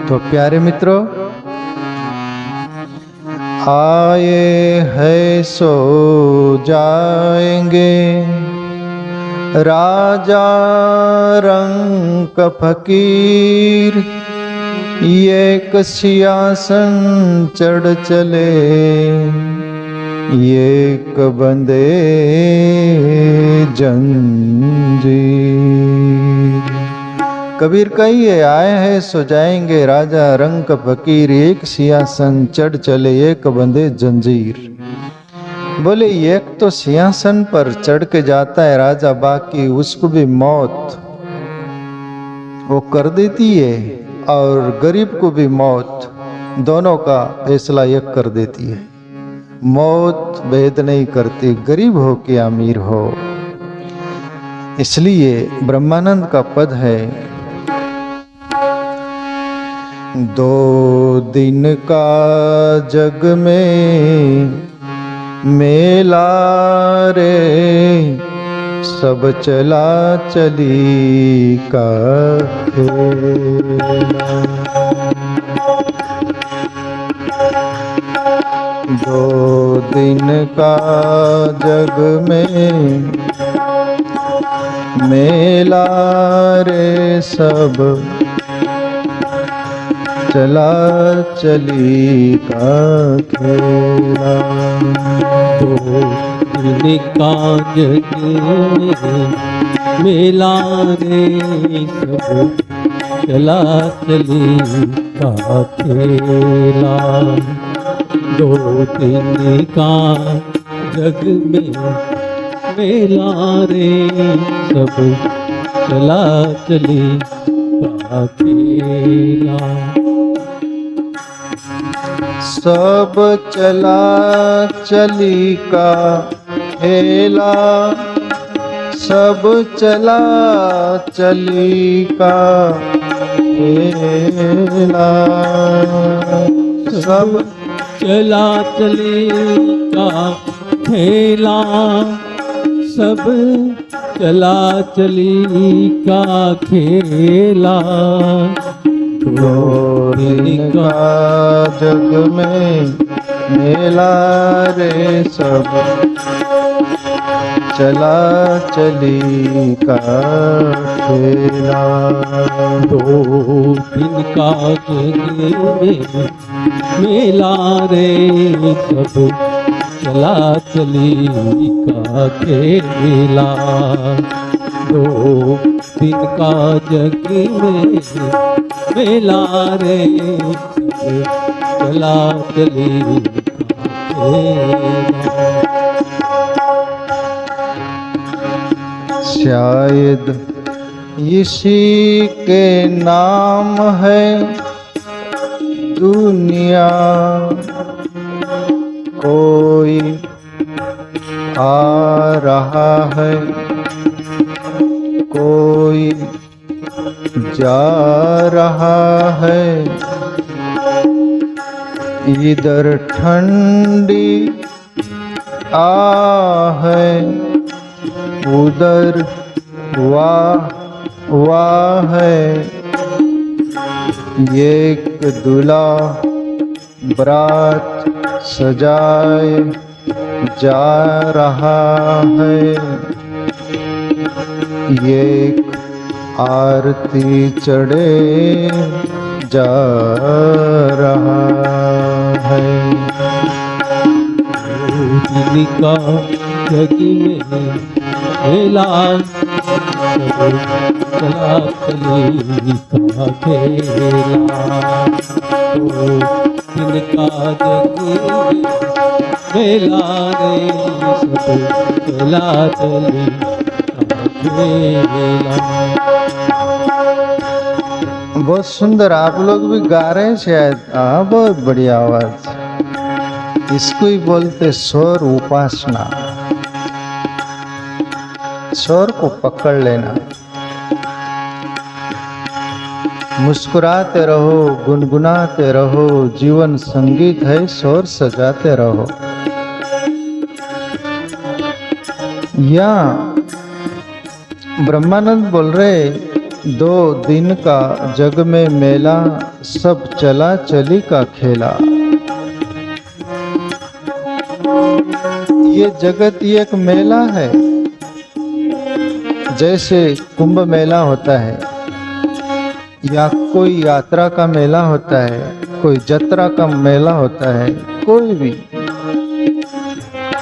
तो प्यारे मित्रों, आए हैं सो जाएंगे, राजा रंक फकीर एक सिंहासन चढ़ चले, एक बंदे जंजीर। कबीर कहिए, आए हैं सो जाएंगे, राजा रंक फकीर एक सिंहासन चढ़ चले, एक बंदे जंजीर। बोले एक तो सिंहासन पर चढ़ के जाता है राजा, बाकी उसको भी मौत वो कर देती है, और गरीब को भी मौत, दोनों का फैसला एक कर देती है। मौत भेद नहीं करती, गरीब हो कि अमीर हो। इसलिए ब्रह्मानंद का पद है, दो दिन का जग में मेला रे, सब चला चली का खेला। दो दिन का जग में मेला रे, सब चला चली का खेला। दो दिन का जग मेला रे, सब चला चली का खेला। दो दिन का जग में मेला रे, सब चला चली का खेला। सब चला चली का खेला, सब चला चली का खेला। सब चला चली का खेला, सब चला चली का खेला। दो दिन का जग में मेला रे, सब चला चली का खेला। दो दिन का जग में मेला रे, सब चला चली का खेला। दो दिन का जग में मेला रे, सब चला चली का खेला। शायद इसी के नाम है दुनिया, कोई आ रहा है, कोई जा रहा है। इधर ठंडी आ है, उधर वाह है। एक दूल्हा बरात सजाए जा रहा है, एक आरती चढ़े जा रहा है। दिन का जग में मेला, सब चला चली का खेला। दिन का जग में मेला रे, सब चला चली का खेला। बहुत सुंदर, आप लोग भी गा रहे हैं शायद। हाँ, बहुत बढ़िया आवाज। इसको ही बोलते स्वर उपासना। स्वर को पकड़ लेना, मुस्कुराते रहो, गुनगुनाते रहो। जीवन संगीत है, स्वर सजाते रहो। या ब्रह्मानंद बोल रहे दो दिन का जग में मेला, सब चला चली का खेला। ये जगत ही एक मेला है। जैसे कुंभ मेला होता है या कोई यात्रा का मेला होता है, कोई जत्रा का मेला होता है, कोई भी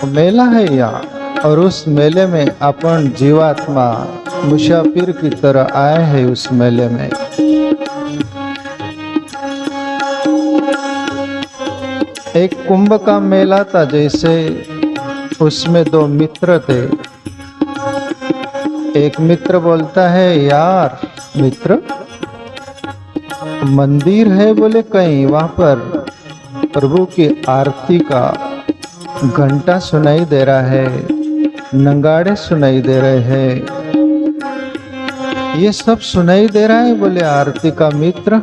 मेला है यहाँ। और उस मेले में अपन जीवात्मा मुसाफिर की तरह आए हैं उस मेले में। एक कुंभ का मेला था, जैसे उसमें दो मित्र थे। एक मित्र बोलता है, यार मित्र मंदिर है बोले कहीं, वहां पर प्रभु की आरती का घंटा सुनाई दे रहा है, नगाड़े सुनाई दे रहे हैं, ये सब सुनाई दे रहा है बोले आरती का मित्र।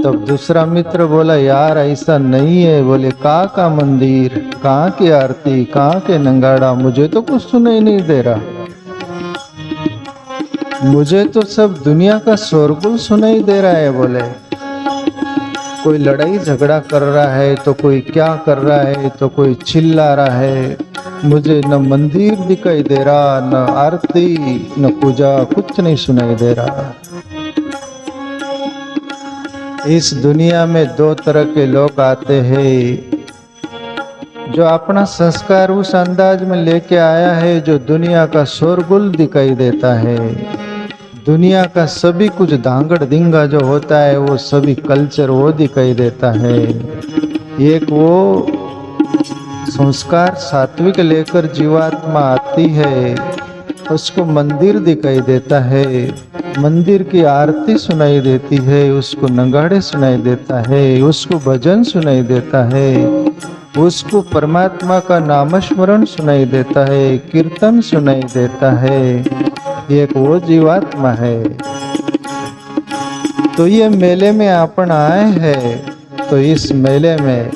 तब दूसरा मित्र बोला, यार ऐसा नहीं है बोले, कहाँ का मंदिर, कहाँ की आरती, कहाँ के नगाड़ा, मुझे तो कुछ सुनाई नहीं दे रहा। मुझे तो सब दुनिया का शोरगुल सुनाई दे रहा है बोले। कोई लड़ाई झगड़ा कर रहा है, तो कोई क्या कर रहा है, तो कोई चिल्ला रहा है। मुझे न मंदिर दिखाई दे रहा, न आरती, न पूजा, कुछ नहीं सुनाई दे रहा। इस दुनिया में दो तरह के लोग आते हैं, जो अपना संस्कार उस अंदाज में लेके आया है जो दुनिया का शोरगुल दिखाई देता है। दुनिया का सभी कुछ धांगड़ धिंगा जो होता है, वो सभी कल्चर वो दिखाई देता है। एक वो संस्कार सात्विक लेकर जीवात्मा आती है, उसको मंदिर दिखाई देता है, मंदिर की आरती सुनाई देती है, उसको नगाड़े सुनाई देता है, उसको भजन सुनाई देता है, उसको परमात्मा का नामस्मरण सुनाई देता है, कीर्तन सुनाई देता है। एक वो जीवात्मा है। तो ये मेले में अपन आए हैं, तो इस मेले में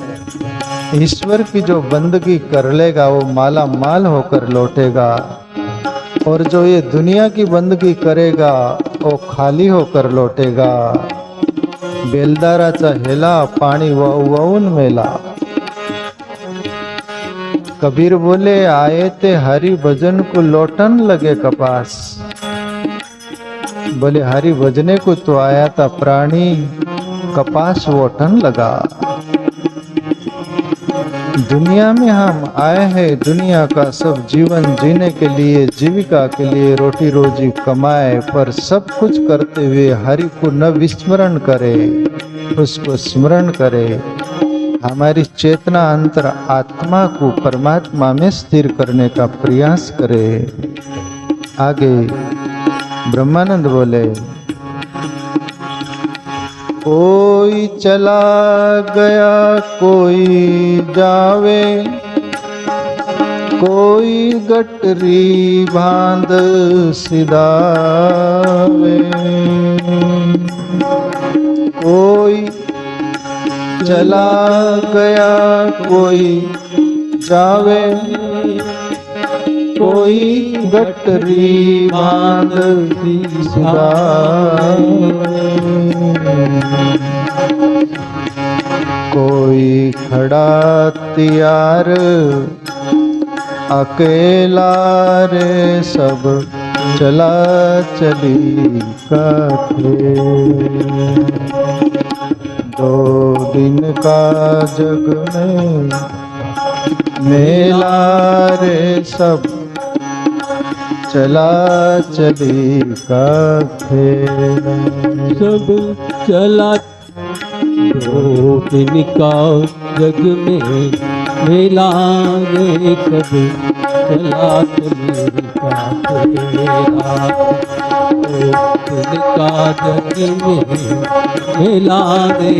ईश्वर की जो बंदगी कर लेगा वो माला माल होकर लौटेगा, और जो ये दुनिया की बंदगी करेगा वो खाली होकर लौटेगा। बेलदाराचा हेला, पाणी वाहून मेला। कबीर बोले, आए थे हरि भजन को लौटन लगे कपास। बोले हरि भजने को तो आया था प्राणी, कपास वोटन लगा। दुनिया में हम आए हैं, दुनिया का सब जीवन जीने के लिए, जीविका के लिए, रोटी रोजी कमाए, पर सब कुछ करते हुए हरि को न विस्मरण करे, उसको स्मरण करे। हमारी चेतना अंतर आत्मा को परमात्मा में स्थिर करने का प्रयास करे। आगे ब्रह्मानंद बोले, कोई चला गया कोई जावे, कोई गटरी बांध सिधावे। कोई चला गया कोई जावे, कोई गटरी बांध सिधावे। कोई खड़ा तैयार अकेला रे, सब चला चली का खेल। दो दिन का जग में मेला रे, सब चला चली का खेल। सब चला दो दिन का जग में मेला रे, सब चला चली का खेला। दो दिन का जग में मेला रे,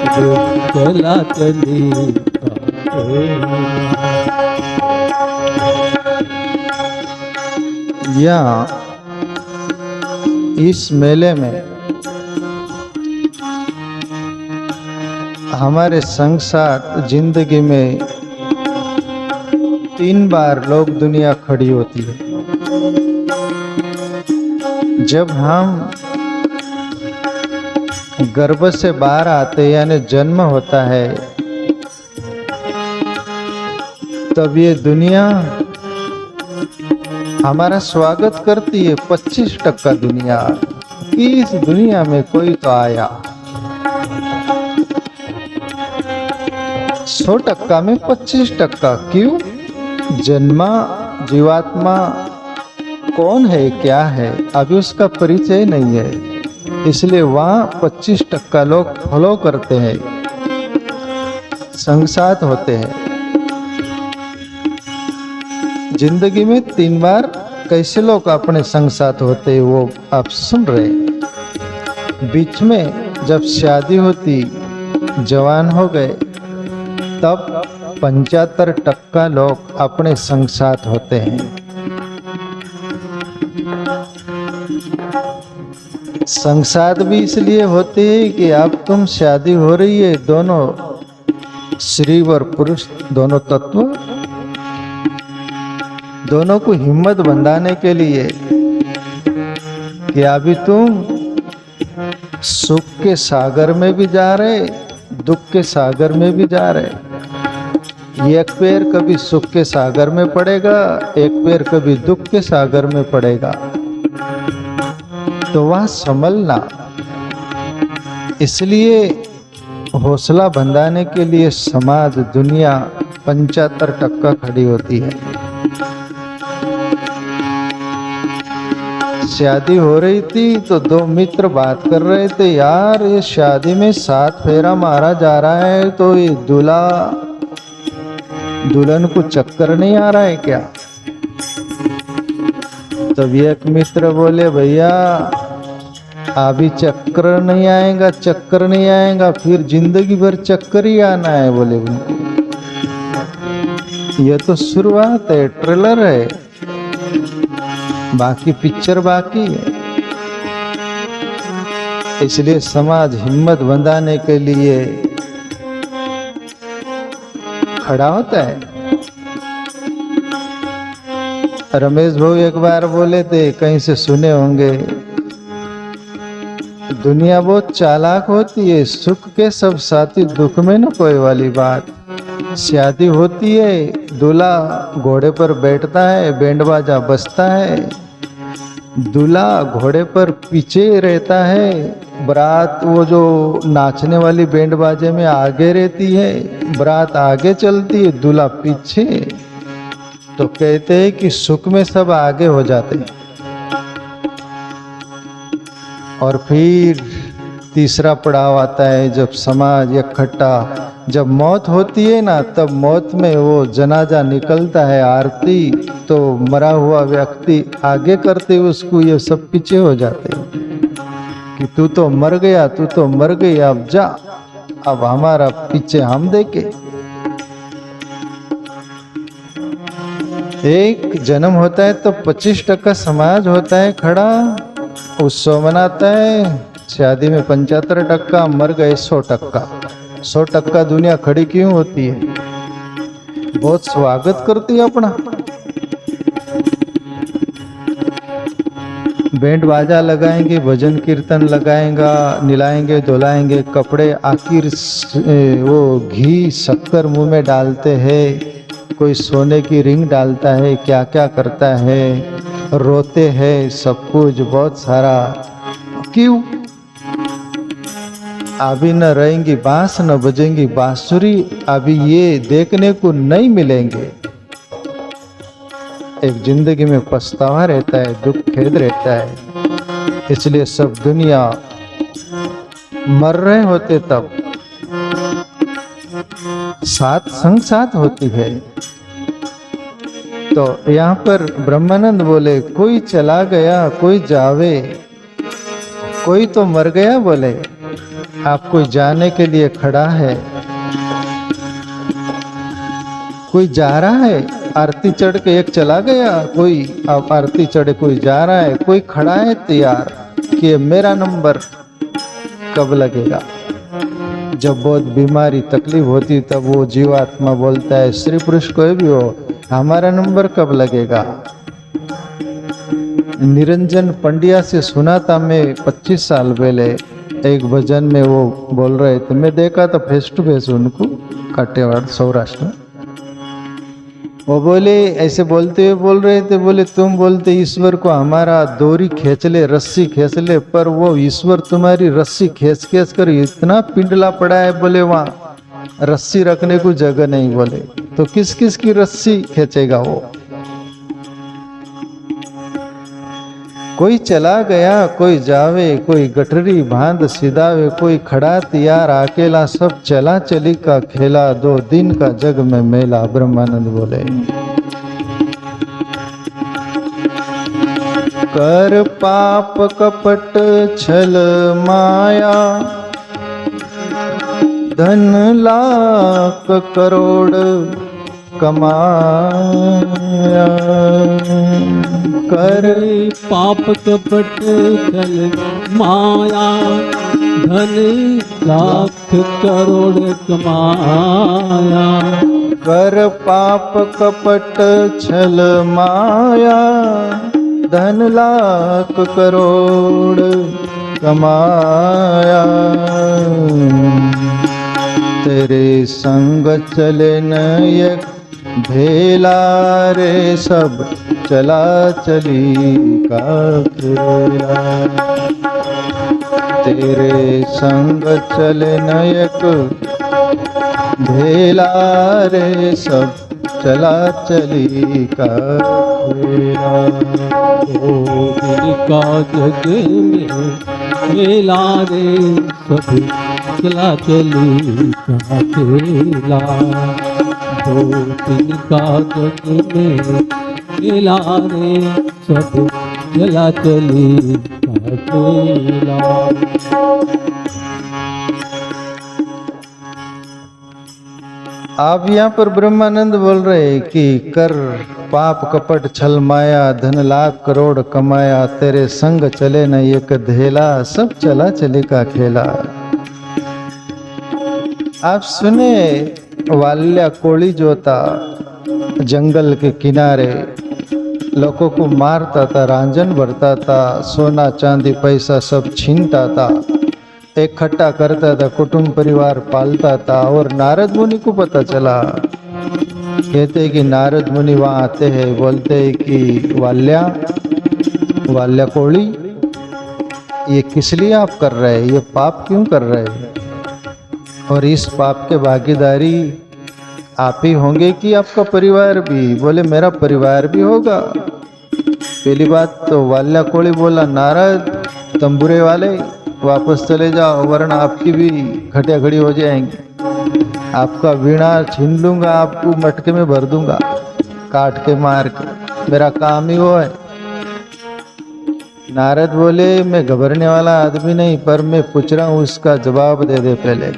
सब चला चली का खेला। या इस मेले में हमारे संग साथ जिंदगी में 3 बार लोक दुनिया खड़ी होती है। जब हम गर्भ से बाहर आते यानी जन्म होता है, तब ये दुनिया हमारा स्वागत करती है। 25% दुनिया कि इस दुनिया में कोई तो आया। 100% में 25%। क्यों? जन्मा जीवात्मा कौन है, क्या है, अभी उसका परिचय नहीं है, इसलिए वहाँ 25% लोग फॉलो करते हैं, संगसाथ होते हैं। जिंदगी में 3 बार कैसे लोग अपने संग साथ होते हैं वो आप सुन रहे। बीच में जब शादी होती, जवान हो गए, तब 75% लोग अपने संग साथ होते हैं। संग साथ भी इसलिए होते हैं कि अब तुम शादी हो रही है, दोनों स्त्री और पुरुष दोनों तत्व, दोनों को हिम्मत बंधाने के लिए कि अभी तुम सुख के सागर में भी जा रहे, दुख के सागर में भी जा रहे। एक पैर कभी सुख के सागर में पड़ेगा, एक पैर कभी दुख के सागर में पड़ेगा, तो वह संभलना। इसलिए हौसला बंधाने के लिए समाज, दुनिया 75% खड़ी होती है। शादी हो रही थी तो 2 मित्र बात कर रहे थे, यार ये शादी में 7 फेरा मारा जा रहा है, तो ये दूल्हा दुल्हन को चक्कर नहीं आ रहा है क्या? तब एक मित्र बोले, भैया अभी चक्कर नहीं आएगा, चक्कर नहीं आएगा, फिर जिंदगी भर चक्कर ही आना है। बोले उनको ये तो शुरुआत है, ट्रेलर है, बाकी पिक्चर बाकी है। इसलिए समाज हिम्मत बंधाने के लिए खड़ा होता है। रमेश भाई एक बार बोले थे, कहीं से सुने होंगे, दुनिया बहुत चालाक होती है, सुख के सब साथी, दुख में न कोई वाली बात। शादी होती है, दूल्हा घोड़े पर बैठता है, बैंड बाजा बजता है, दूल्हा घोड़े पर पीछे रहता है, बारात वो जो नाचने वाली बैंड बाजे में आगे रहती है, बारात आगे चलती है, दूल्हा पीछे। तो कहते हैं कि सुख में सब आगे हो जाते हैं। और फिर तीसरा पड़ाव आता है, जब समाज इकट्ठा, जब मौत होती है ना, तब मौत में वो जनाजा निकलता है, आरती, तो मरा हुआ व्यक्ति आगे करते उसको, ये सब पीछे हो जाते कि तू तो मर गया, तू तो मर गई, अब जा, अब हमारा पीछे हम देखे। एक जन्म होता है तो 25% समाज होता है खड़ा, उत्सव मनाता है। शादी में 75%, मर गए 100%। 100% दुनिया खड़ी क्यों होती है? बहुत स्वागत करती है अपना। बैंड बाजा लगाएंगे, भजन कीर्तन लगाएंगा, निलाएंगे धुलाएंगे कपड़े, आखिर वो घी शक्कर मुंह में डालते हैं, कोई सोने की रिंग डालता है, क्या क्या करता है, रोते हैं, सब कुछ बहुत सारा। क्यों? अभी न रहेंगी बांस, न बजेंगी बांसुरी, अभी ये देखने को नहीं मिलेंगे। एक जिंदगी में पछतावा रहता है, दुख खेद रहता है। इसलिए सब दुनिया मर रहे होते तब साथ संग साथ होती है। तो यहाँ पर ब्रह्मानंद बोले, कोई चला गया कोई जावे, कोई तो मर गया। बोले आप कोई जाने के लिए खड़ा है, कोई जा रहा है, आरती चढ़ के एक चला गया, कोई अब आरती चढ़े कोई जा रहा है, कोई खड़ा है तैयार कि मेरा नंबर कब लगेगा। जब बहुत बीमारी तकलीफ होती तब वो जीवात्मा बोलता है, स्त्री पुरुष कोई भी हो, हमारा नंबर कब लगेगा। निरंजन पंड्या से सुना था मैं 25 साल पहले, एक भजन में वो बोल रहे थे, मैं देखा था फेस टू फेस उनको काटेवाड़ सौराष्ट्र में। वो बोले ऐसे बोलते हुए बोल रहे थे, बोले तुम बोलते ईश्वर को हमारा डोरी खींच ले, रस्सी खींच ले, पर वो ईश्वर तुम्हारी रस्सी खींच खींच कर इतना पिंडला पड़ा है, बोले वहाँ रस्सी रखने को जगह नहीं, बोले तो किस किस की रस्सी खींचेगा वो। कोई चला गया कोई जावे, कोई गठरी बांध सिधावे, कोई खड़ा तियार अकेला, सब चला चली का खेला, 2 दिन का जग में मेला। ब्रह्मानंद बोले कर पाप कपट छल माया, धन लाख करोड़ कमाया। कर पाप कपट छल माया, धन लाख करोड़ कमाया। कर पाप कपट छल माया, धन लाख करोड़ कमाया। तेरे संग चले न एक भेला रे, सब चला चली का खेला। तेरे संग चले न एक भेला रे, सब चला चली का खेला। का जग में मेला रे, सब चला चली का खेला। 2 दिन का जग में मेला रे, सब चला चली का खेला। आप यहाँ पर ब्रह्मानंद बोल रहे हैं कि कर पाप कपट छल माया, धन लाख करोड़ कमाया। तेरे संग चले न एक धेला, सब चला चले का खेला। आप सुने वाल्या कोली जो था जंगल के किनारे, लोगों को मारता था, रांझन भरता था, सोना चांदी पैसा सब छीनता था, इकट्ठा करता था, कुटुंब परिवार पालता था। और नारद मुनि को पता चला, कहते कि नारद मुनि वहाँ आते हैं, बोलते हैं कि वाल्या कोड़ी, ये किस लिए आप कर रहे हैं, ये पाप क्यों कर रहे हैं, और इस पाप के भागीदारी आप ही होंगे कि आपका परिवार भी। बोले मेरा परिवार भी होगा। पहली बात तो वाल्या कोड़ी बोला, नारद तंबूरे वाले वापस चले जाओ, वरना आपकी भी खटिया खड़ी हो जाएंगी, आपका वीणा छीन लूंगा, आपको मटके में भर दूंगा काट के मार के, मेरा काम ही वो है। नारद बोले मैं घबरने वाला आदमी नहीं, पर मैं पूछ रहा हूँ, उसका जवाब दे दे पहले।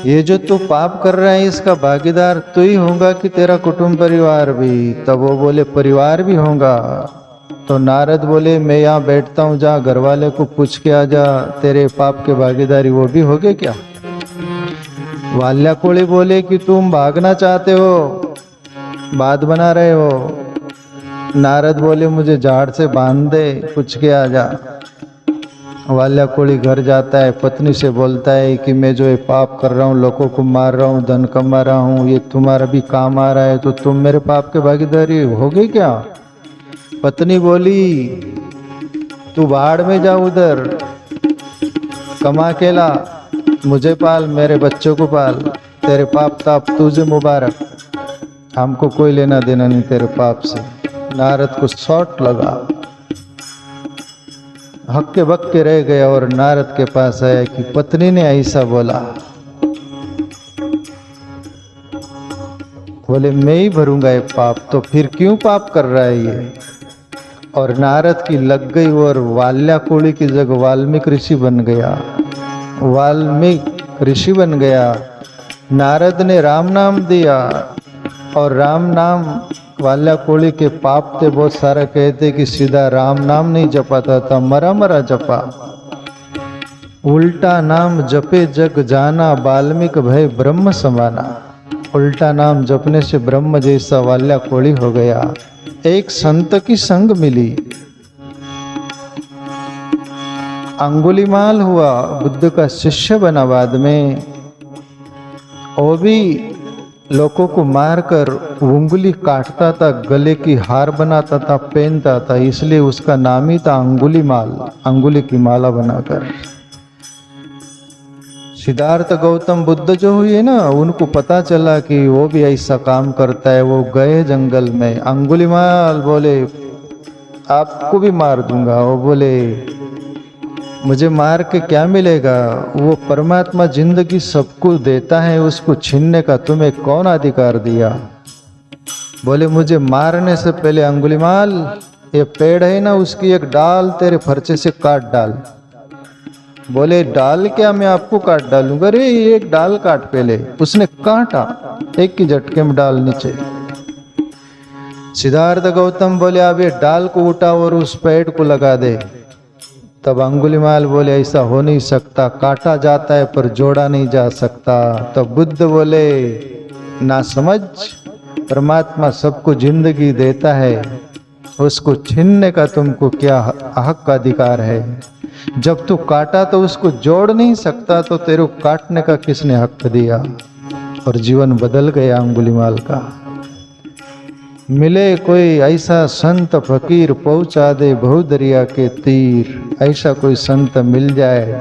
ये जो तू पाप कर रहा है इसका भागीदार तू ही होगा कि तेरा कुटुंब परिवार भी। तब वो बोले परिवार भी होगा। तो नारद बोले मैं यहाँ बैठता हूँ, जा घर वाले को पूछ के आ जा, तेरे पाप के भागीदारी वो भी होगे क्या। वाल्या कोड़ी बोले कि तुम भागना चाहते हो, बात बना रहे हो। नारद बोले मुझे झाड़ से बांध दे, पूछ के आ जा। वाल्या कोड़ी घर जाता है, पत्नी से बोलता है कि मैं जो ये पाप कर रहा हूँ, लोगों को मार रहा हूँ, धन कमा रहा हूँ, ये तुम्हारा भी काम आ रहा है, तो तुम मेरे पाप के भागीदारी होगे क्या। पत्नी बोली तू बाढ़ में जा, उधर कमा के ला, मुझे पाल, मेरे बच्चों को पाल, तेरे पाप ताप तुझे मुबारक, हमको कोई लेना देना नहीं तेरे पाप से। नारद को शॉट लगा, हक्के बक्के रह गया और नारद के पास आया कि पत्नी ने ऐसा बोला। बोले मैं ही भरूंगा ये पाप, तो फिर क्यों पाप कर रहा है ये। और नारद की लग गई और वाल्या कोड़ी की जगह वाल्मीकि ऋषि बन गया। वाल्मीकि ऋषि बन गया। नारद ने राम नाम दिया और राम नाम वाल्या कोड़ी के पाप थे बहुत सारा, कहते कि सीधा राम नाम नहीं जपाता था, मरा मरा जपा। उल्टा नाम जपे जग जाना, वाल्मीकि भय ब्रह्म समाना। उल्टा नाम जपने से ब्रह्म जैसा वाल्या कोड़ी हो गया। एक संत की संग मिली, अंगुलीमाल हुआ, बुद्ध का शिष्य बना बाद में। वो भी लोगों को मारकर उंगली काटता था, गले की हार बनाता था, पहनता था, इसलिए उसका नाम ही था अंगुलीमाल, अंगुली की माला बनाकर। सिद्धार्थ गौतम बुद्ध जो हुए ना, उनको पता चला कि वो भी ऐसा काम करता है। वो गए जंगल में, अंगुलीमाल बोले आपको भी मार दूंगा। वो बोले मुझे मार के क्या मिलेगा? वो परमात्मा जिंदगी सबको देता है, उसको छीनने का तुम्हें कौन अधिकार दिया? बोले मुझे मारने से पहले अंगुलीमाल, ये पेड़ है ना, उसकी एक डाल तेरे फरचे से काट डाल। बोले डाल क्या, मैं आपको काट डालूंगा? अरे एक डाल काट पहले। उसने काटा, एक की झटके में डाल नीचे। सिद्धार्थ गौतम बोले अब ये डाल को उठा और उस पेड़ को लगा दे। तब अंगुलीमाल बोले ऐसा हो नहीं सकता, काटा जाता है पर जोड़ा नहीं जा सकता। तब बुद्ध बोले ना समझ, परमात्मा सबको जिंदगी देता है, उसको छीनने का तुमको क्या हक का अधिकार है? जब तू काटा तो उसको जोड़ नहीं सकता, तो तेरे को काटने का किसने हक दिया? और जीवन बदल गया अंगुलीमाल का। मिले कोई ऐसा संत फकीर, पहुंचा दे बहुदरिया के तीर। ऐसा कोई संत मिल जाए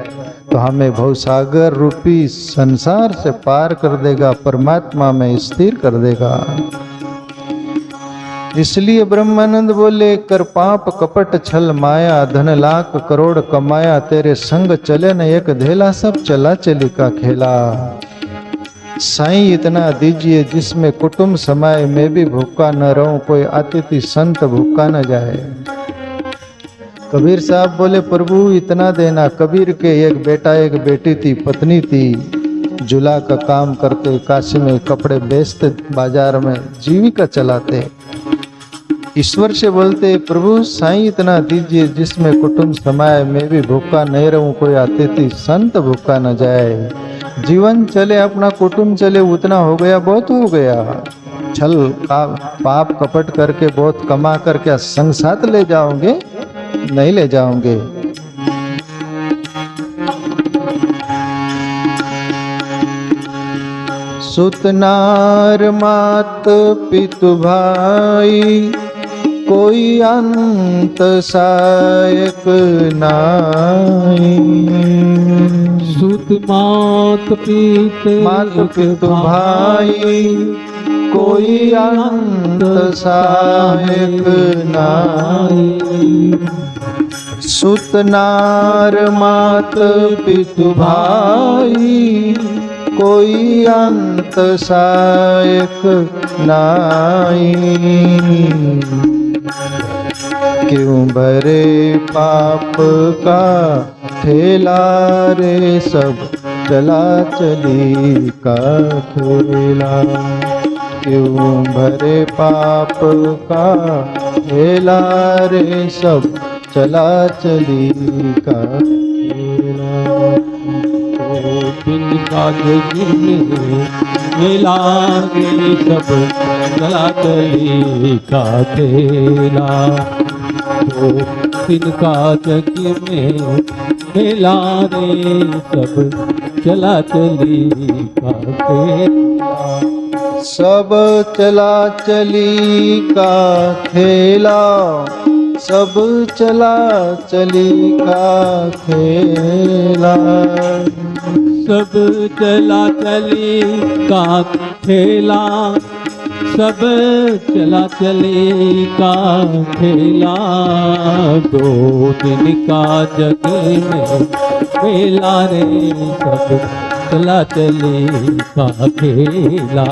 तो हमें भवसागर रूपी संसार से पार कर देगा, परमात्मा में स्थिर कर देगा। इसलिए ब्रह्मानंद बोले कर पाप कपट छल माया, धन लाख करोड़ कमाया, तेरे संग चले न एक धेला, सब चला चली का खेला। साईं इतना दीजिए जिसमें कुटुंब समाए, मैं भी भूखा न रहूं, कोई अतिथि संत भूखा न जाए। कबीर साहब बोले प्रभु इतना देना। कबीर के एक बेटा एक बेटी थी, पत्नी थी, जुला का काम करते, काशी में कपड़े बेचते, बाजार में जीविका चलाते। ईश्वर से बोलते प्रभु साईं इतना दीजिए जिसमें कुटुंब समाए, मैं भी भूखा नहीं रहूं, कोई अतिथि संत भूखा न जाए। जीवन चले, अपना कुटुंब चले, उतना हो गया, बहुत हो गया। छल पाप कपट करके बहुत कमा कर क्या संग साथ ले जाओगे? नहीं ले जाओगे। सुतनार मात पितु भाई, कोई अंत सहायक नाई। सुत मात पितु भाई, कोई अंत सहायक नाई। सुतनार मात पितु भाई, कोई अंत सहायक नाई। क्यों भरे पाप का ठेला रे, सब चला चली का खेला। क्यों भरे पाप का ठेला रे, सब चला चली का खेला। दिन का जग में मेला रे, सब चला चली का खेला। तो दिन का जग में मेला रे, सब चला चली का खेला। सब चला चली का खेला, सब चला चली का खेला। सब चला चली का खेला, सब चला चली का खेला। दो दिन का जग में मेला रे, सब चला चली का खेला।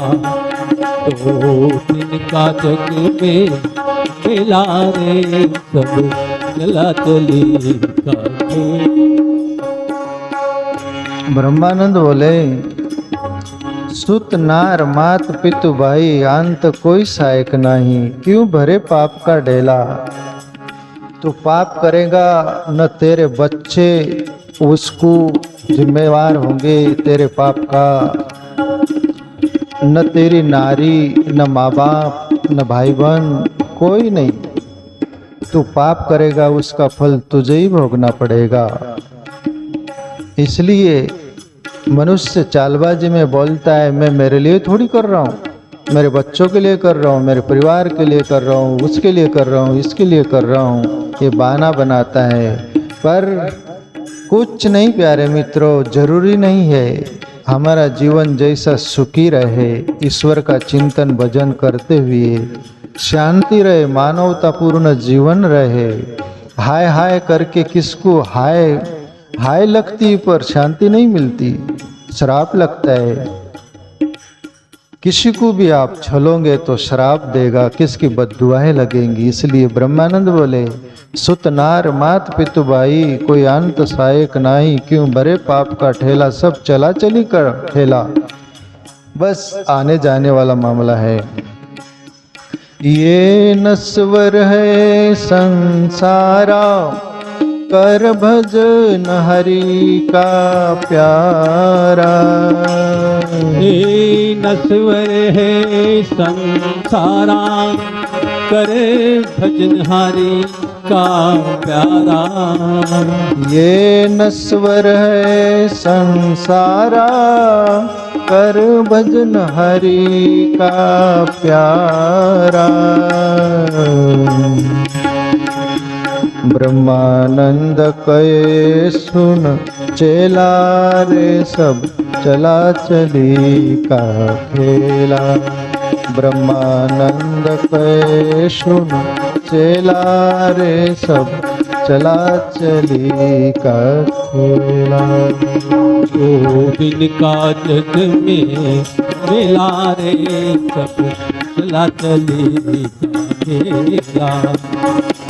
दो दिन का जग में मेला रे, सब चला चली का खेला। ब्रह्मानंद बोले सुत नार मात पितु भाई, अंत कोई सहायक नहीं। क्यों भरे पाप का डेला? तो पाप करेगा न तेरे बच्चे उसको जिम्मेवार होंगे तेरे पाप का। न तेरी नारी, न माँ बाप, न भाई बहन, कोई नहीं। तू पाप करेगा उसका फल तुझे ही भोगना पड़ेगा। इसलिए मनुष्य चालबाजी में बोलता है मैं मेरे लिए थोड़ी कर रहा हूँ, मेरे बच्चों के लिए कर रहा हूँ, मेरे परिवार के लिए कर रहा हूँ, उसके लिए कर रहा हूँ, इसके लिए कर रहा हूँ, ये बहाना बनाता है। पर कुछ नहीं प्यारे मित्रों, जरूरी नहीं है। हमारा जीवन जैसा सुखी रहे, ईश्वर का चिंतन भजन करते हुए शांति रहे, मानवतापूर्ण जीवन रहे। हाय हाय करके किसको हाय हाय लगती पर शांति नहीं मिलती, श्राप लगता है। किसी को भी आप छलोगे तो श्राप देगा, किसकी बद्दुआएं लगेंगी। इसलिए ब्रह्मानंद बोले सुत नार मात पितु भाई, कोई अंत सहायक नाही, क्यों बरे पाप का ठेला, सब चला चली कर ठेला। बस आने जाने वाला मामला है। ये नश्वर है संसारा, कर भजन हरि का प्यारा। हे नश्वर है संसारा, करे भजन हरि का प्यारा। ये नश्वर है संसारा, कर भजन हरि का प्यारा। ब्रह्मानंद कहे सुन चेला रे, सब चला चली का खेला। ब्रह्मानंद कहे सुन चेला रे, सब चला चली का खेला। दो दिन का जग में मेला रे, सब चला चली का खेला।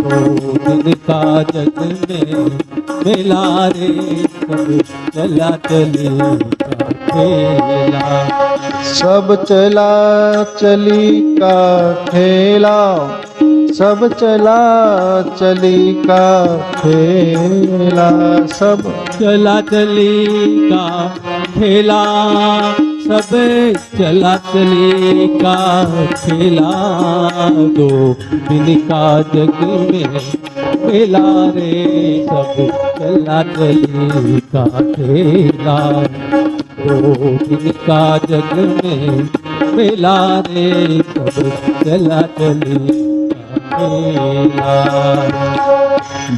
दो दिन का जग में मेला रे, सब चला चली का खेला। सब चला चली का खेला, सब चला चली का खेला। सब चला चली का खेला, सब चला चली का खेला। दो दिन का जग में मेला रे, सब चला चली का खेला। दो दिन का जग में मेला रे, सब चला चली का खेला।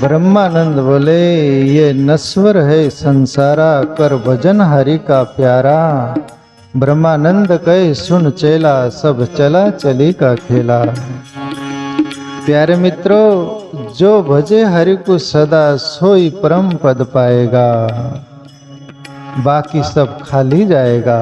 ब्रह्मानंद बोले ये नश्वर है संसारा, कर भजन हरि का प्यारा। ब्रह्मानंद कहे सुन चेला, सब चला चली का खेला। प्यारे मित्रों, जो भजे हरि को सदा, सोई परम पद पाएगा, बाकी सब खाली जाएगा।